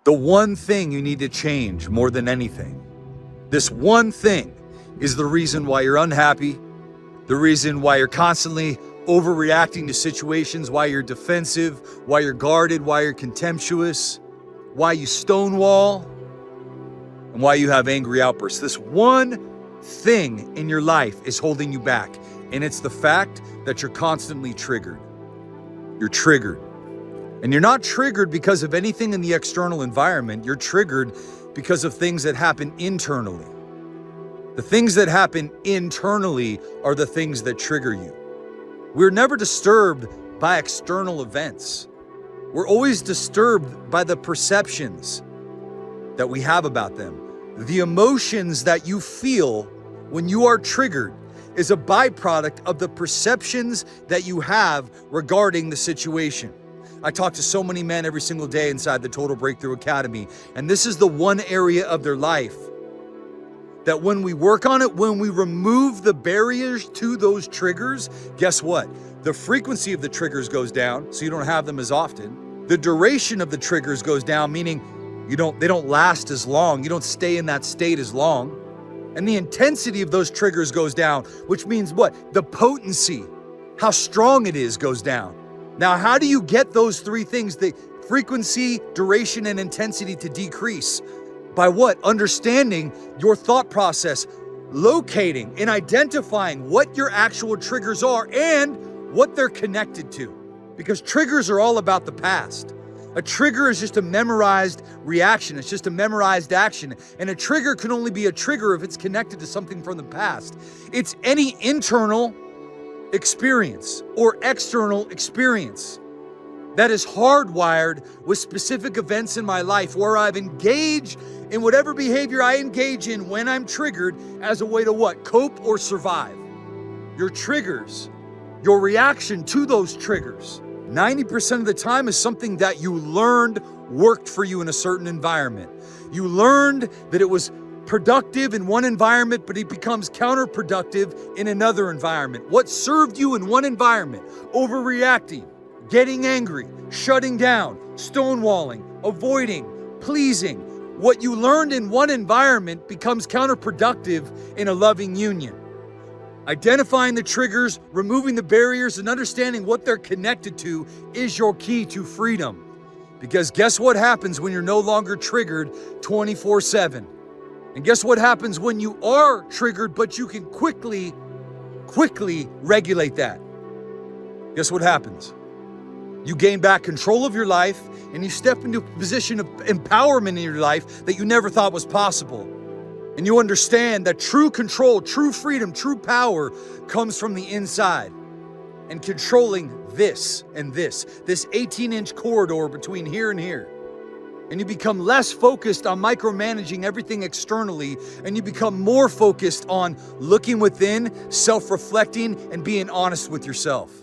The one thing you need to change more than anything, this one thing is the reason why you're unhappy, the reason why you're constantly overreacting to situations, why you're defensive, why you're guarded, why you're contemptuous, why you stonewall, and why you have angry outbursts. This one thing in your life is holding you back, and it's the fact that you're constantly triggered. You're triggered. And you're not triggered because of anything in the external environment. You're triggered because of things that happen internally. The things that happen internally are the things that trigger you. We're never disturbed by external events. We're always disturbed by the perceptions that we have about them. The emotions that you feel when you are triggered is a byproduct of the perceptions that you have regarding the situation. I talk to so many men every single day inside the Total Breakthrough Academy, and this is the one area of their life that when we work on it, when we remove the barriers to those triggers, guess what? The frequency of the triggers goes down, so you don't have them as often. The duration of the triggers goes down, meaning they don't last as long. You don't stay in that state as long. And the intensity of those triggers goes down, which means what? The potency, how strong it is, goes down. Now, how do you get those three things, the frequency, duration, and intensity, to decrease? By what? Understanding your thought process, locating and identifying what your actual triggers are and what they're connected to. Because triggers are all about the past. A trigger is just a memorized reaction. It's just a memorized action. And a trigger can only be a trigger if it's connected to something from the past. It's any internal experience or external experience that is hardwired with specific events in my life where I've engaged in whatever behavior I engage in when I'm triggered as a way to what? Cope or survive. Your triggers, your reaction to those triggers, 90% of the time is something that you learned worked for you in a certain environment. You learned that it was productive in one environment, but it becomes counterproductive in another environment. What served you in one environment? Overreacting, getting angry, shutting down, stonewalling, avoiding, pleasing. What you learned in one environment becomes counterproductive in a loving union. Identifying the triggers, removing the barriers, and understanding what they're connected to is your key to freedom. Because guess what happens when you're no longer triggered 24/7? And guess what happens when you are triggered, but you can quickly regulate that? Guess what happens? You gain back control of your life and you step into a position of empowerment in your life that you never thought was possible. And you understand that true control, true freedom, true power comes from the inside. And controlling this and this 18-inch corridor between here and here. And you become less focused on micromanaging everything externally, and you become more focused on looking within, self-reflecting, and being honest with yourself.